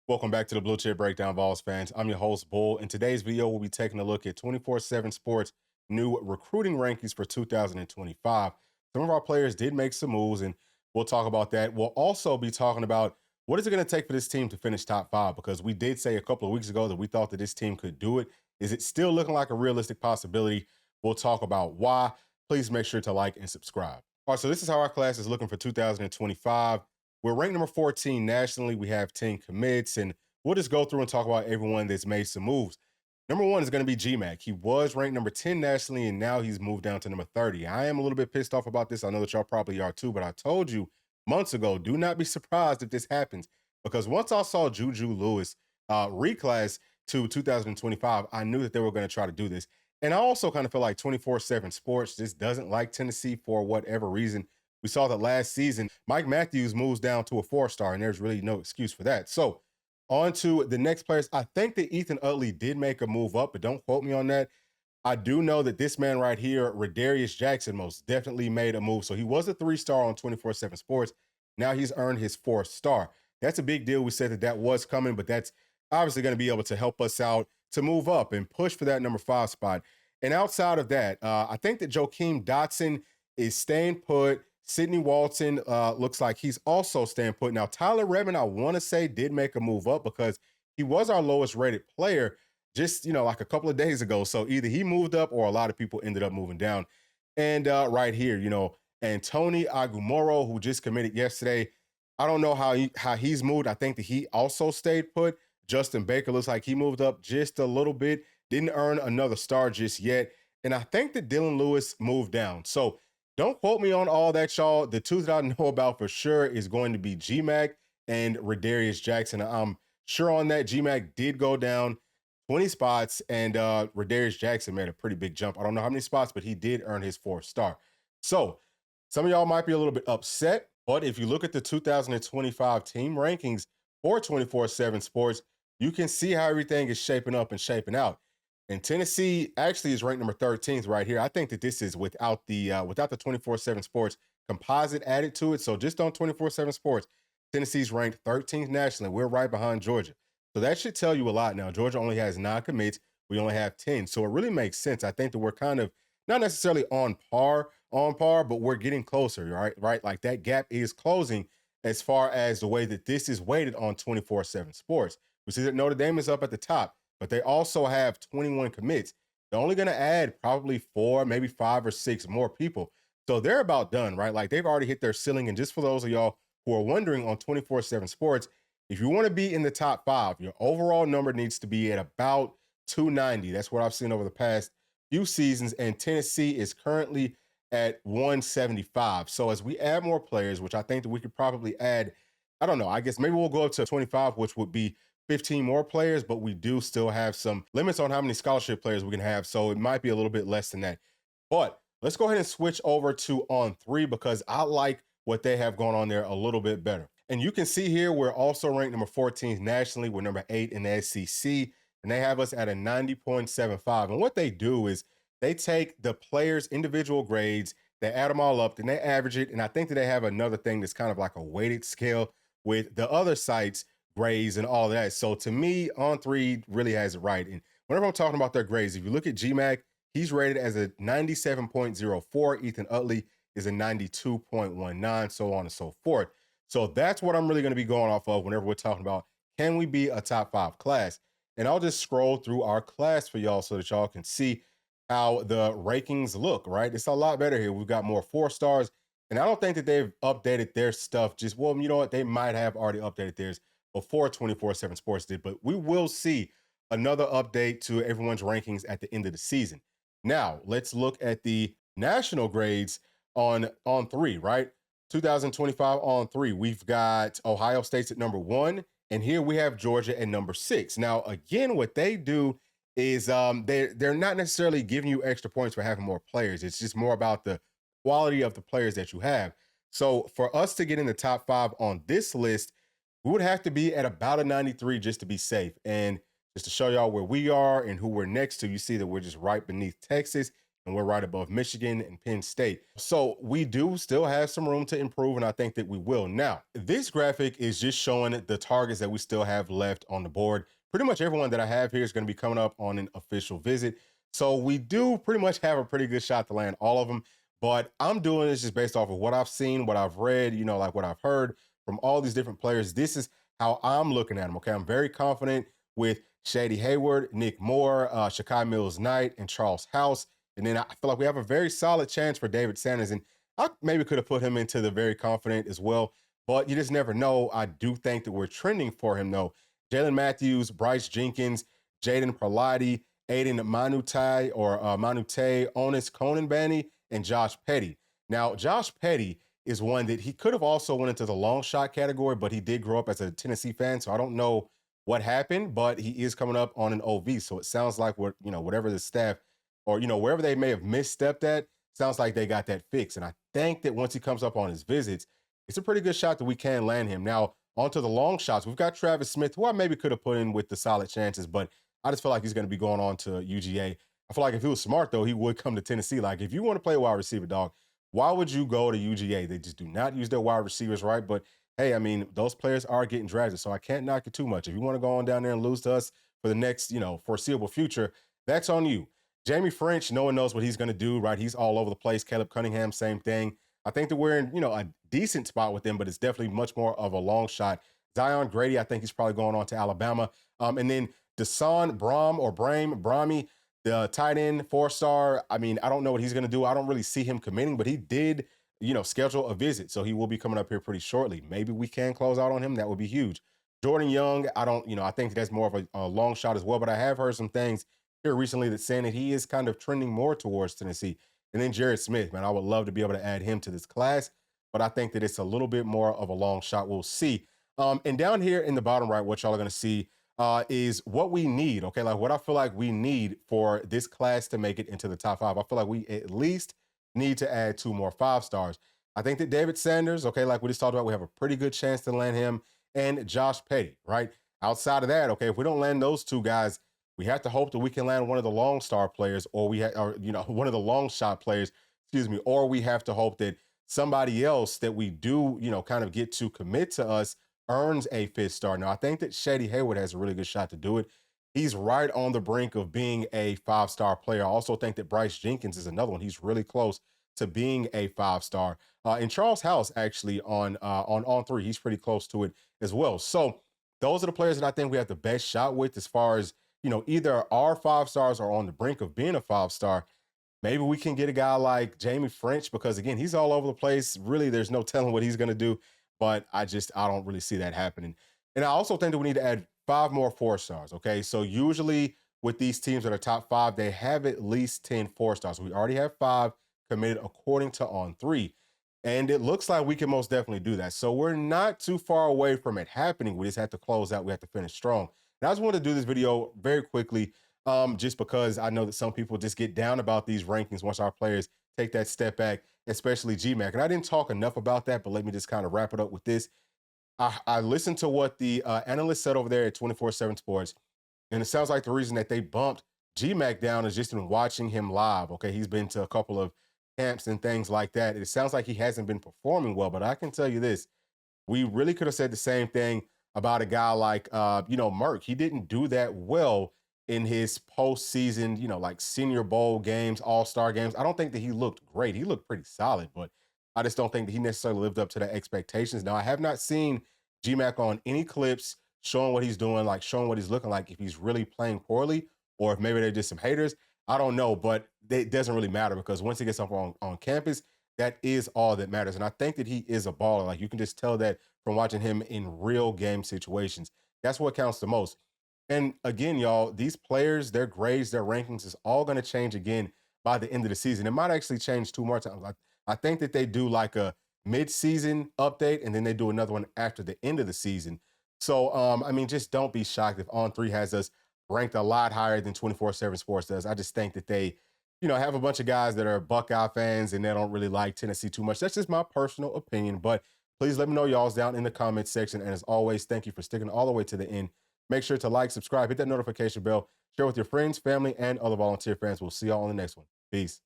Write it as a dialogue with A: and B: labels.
A: Welcome back to the Bluechip Breakdown, Vols fans. I'm your host, Bull. In today's video, we'll be taking a look at 247 Sports' new recruiting rankings for 2025. Some of our players did make some moves, and we'll talk about that. We'll also be talking about what is it going to take for this team to finish top five, because we did say a couple of weeks ago that we thought that this team could do it. Is it still looking like a realistic possibility? We'll talk about why. Please make sure to like and subscribe. All right, so this is how our class is looking for 2025. We're ranked number 14 nationally. We have 10 commits, and we'll just go through and talk about everyone that's made some moves. Number one is going to be GMAC. He was ranked number 10 nationally, and now he's moved down to number 30. I am a little bit pissed off about this. I know that y'all probably are too, but I told you months ago, do not be surprised if this happens, because once I saw Juju Lewis reclass to 2025, I knew that they were going to try to do this. And I also kind of feel like 247 Sports just doesn't like Tennessee for whatever reason. We saw that last season, Mike Matthews moves down to a 4-star, and there's really no excuse for that. So on to the next players. I think that Ethan Utley did make a move up, but don't quote me on that. I do know that this man right here, Radarius Jackson, most definitely made a move. So he was a 3-star on 247 Sports. Now he's earned his 4th star. That's a big deal. We said that that was coming, but that's obviously going to be able to help us out to move up and push for that number 5 spot. And outside of that, I think that Joakim Dotson is staying put. Sidney Walton looks like he's also staying put. Now, Tyler Redmond, I want to say, did make a move up because he was our lowest rated player just, like a couple of days ago. So either he moved up or a lot of people ended up moving down. And right here, Antony Agumoro, who just committed yesterday, I don't know how he's moved. I think that he also stayed put. Justin Baker looks like he moved up just a little bit. Didn't earn another star just yet. And I think that Dylan Lewis moved down. So don't quote me on all that, y'all. The two that I know about for sure is going to be GMAC and Radarius Jackson. I'm sure on that. GMAC did go down 20 spots, and Radarius Jackson made a pretty big jump. I don't know how many spots, but he did earn his 4th star. So some of y'all might be a little bit upset, but if you look at the 2025 team rankings for 247 Sports, you can see how everything is shaping up and shaping out. And Tennessee actually is ranked number 13th right here. I think that this is without the 247 Sports composite added to it. So just on 247 Sports, Tennessee's ranked 13th nationally. We're right behind Georgia. So that should tell you a lot now. Georgia only has 9 commits. We only have 10. So it really makes sense. I think that we're kind of not necessarily on par, but we're getting closer, right? Like that gap is closing as far as the way that this is weighted on 247 Sports. We see that Notre Dame is up at the top, but they also have 21 commits. They're only going to add probably 4, maybe 5 or 6 more people. So they're about done, right? Like they've already hit their ceiling. And just for those of y'all who are wondering on 247 Sports, if you want to be in the top 5, your overall number needs to be at about 290. That's what I've seen over the past few seasons. And Tennessee is currently at 175. So as we add more players, which I think that we could probably add, I don't know, I guess maybe we'll go up to 25, which would be 15 more players, but we do still have some limits on how many scholarship players we can have. So it might be a little bit less than that. But let's go ahead and switch over to On 3 because I like what they have going on there a little bit better. And you can see here, we're also ranked number 14th nationally. We're number 8 in the SEC, and they have us at a 90.75. And what they do is they take the players' individual grades, they add them all up, then they average it. And I think that they have another thing that's kind of like a weighted scale with the other sites' grades and all that. So to me, On 3 really has it right. And whenever I'm talking about their grades, if you look at GMAC, he's rated as a 97.04. Ethan Utley is a 92.19, so on and so forth. So that's what I'm really going to be going off of whenever we're talking about, can we be a top 5 class? And I'll just scroll through our class for y'all so that y'all can see how the rankings look, right? It's a lot better here. We've got more 4 stars. And I don't think that they've updated their stuff. Well, you know what? They might have already updated theirs before 247 Sports did, but we will see another update to everyone's rankings at the end of the season. Now, let's look at the national grades on 3, right? 2025 On 3. We've got Ohio State's at number 1, and here we have Georgia at number 6. Now, again, what they do is they're not necessarily giving you extra points for having more players. It's just more about the quality of the players that you have. So for us to get in the top 5 on this list, we would have to be at about a 93 just to be safe. And just to show y'all where we are and who we're next to, you see that we're just right beneath Texas. and we're right above Michigan and Penn State. So we do still have some room to improve, and I think that we will. Now, this graphic is just showing the targets that we still have left on the board. Pretty much everyone that I have here is going to be coming up on an official visit. So we do pretty much have a pretty good shot to land all of them. But I'm doing this just based off of what I've seen, what I've read, like what I've heard from all these different players. This is how I'm looking at them, okay? I'm very confident with Shady Hayward, Nick Moore, Shakai Mills-Knight, and Charles House. And then I feel like we have a very solid chance for David Sanders. And I maybe could have put him into the very confident as well, but you just never know. I do think that we're trending for him, though. Jalen Matthews, Bryce Jenkins, Jaden Perlati, Aiden Manute, Onis Conanbanny, and Josh Petty. Now, Josh Petty is one that he could have also went into the long shot category, but he did grow up as a Tennessee fan, so I don't know what happened, but he is coming up on an OV. So it sounds like whatever the staff or wherever they may have misstepped at, sounds like they got that fixed. And I think that once he comes up on his visits, it's a pretty good shot that we can land him. Now, onto the long shots, we've got Travis Smith, who I maybe could have put in with the solid chances, but I just feel like he's going to be going on to UGA. I feel like if he was smart, though, he would come to Tennessee. Like, if you want to play wide receiver, dog, why would you go to UGA? They just do not use their wide receivers right. But, hey, I mean, those players are getting drafted, so I can't knock it too much. If you want to go on down there and lose to us for the next, foreseeable future, that's on you. Jamie French, no one knows what he's going to do, right? He's all over the place. Caleb Cunningham, same thing. I think that we're in, a decent spot with him, but it's definitely much more of a long shot. Zion Grady, I think he's probably going on to Alabama. And then Desan Brahmi, the tight end, 4-star. I mean, I don't know what he's going to do. I don't really see him committing, but he did, schedule a visit. So he will be coming up here pretty shortly. Maybe we can close out on him. That would be huge. Jordan Young, I think that's more of a long shot as well, but I have heard some things here recently that's saying that he is kind of trending more towards Tennessee. And then Jared Smith, man, I would love to be able to add him to this class, but I think that it's a little bit more of a long shot. We'll see. And down here in the bottom right, what y'all are going to see is what we need, okay? Like what I feel like we need for this class to make it into the top 5. I feel like we at least need to add 2 more 5-stars. I think that David Sanders, okay, like we just talked about, we have a pretty good chance to land him, and Josh Petty, right? Outside of that, okay, if we don't land those 2 guys, we have to hope that we can land one of the long star players, or one of the long shot players, or we have to hope that somebody else that we do, kind of get to commit to us earns a 5th star. Now, I think that Shady Hayward has a really good shot to do it. He's right on the brink of being a 5-star player. I also think that Bryce Jenkins is another one. He's really close to being a 5-star. And Charles House, actually, on 3, he's pretty close to it as well. So those are the players that I think we have the best shot with as far as, either are 5-stars or on the brink of being a 5-star. Maybe we can get a guy like Jamie French because, again, he's all over the place. Really, there's no telling what he's going to do, but I don't really see that happening. And I also think that we need to add 5 more 4-stars, okay? So usually with these teams that are top 5, they have at least 10 4-stars. We already have 5 committed according to On3, and it looks like we can most definitely do that. So we're not too far away from it happening. We just have to close out. We have to finish strong. And I just wanted to do this video very quickly just because I know that some people just get down about these rankings once our players take that step back, especially GMAC. And I didn't talk enough about that, but let me just kind of wrap it up with this. I listened to what the analyst said over there at 247Sports, and it sounds like the reason that they bumped GMAC down is just in watching him live. Okay, he's been to a couple of camps and things like that. It sounds like he hasn't been performing well, but I can tell you this. We really could have said the same thing about a guy like, Merck. He didn't do that well in his postseason, like Senior Bowl games, All-Star games. I don't think that he looked great. He looked pretty solid, but I just don't think that he necessarily lived up to the expectations. Now, I have not seen GMAC on any clips showing what he's doing, like showing what he's looking like, if he's really playing poorly or if maybe they're just some haters. I don't know, but it doesn't really matter because once he gets up on campus, that is all that matters. And I think that he is a baller. Like you can just tell that from watching him in real game situations. That's what counts the most. And again, y'all, these players, their grades, their rankings is all going to change again by the end of the season. It might actually change 2 more times. I think that they do like a mid-season update and then they do another one after the end of the season. So, just don't be shocked if On3 has us ranked a lot higher than 247Sports does. I just think that they, have a bunch of guys that are Buckeye fans and they don't really like Tennessee too much. That's just my personal opinion, but please let me know y'all's down in the comments section. And as always, thank you for sticking all the way to the end. Make sure to like, subscribe, hit that notification bell, share with your friends, family, and other volunteer fans. We'll see y'all on the next one. Peace.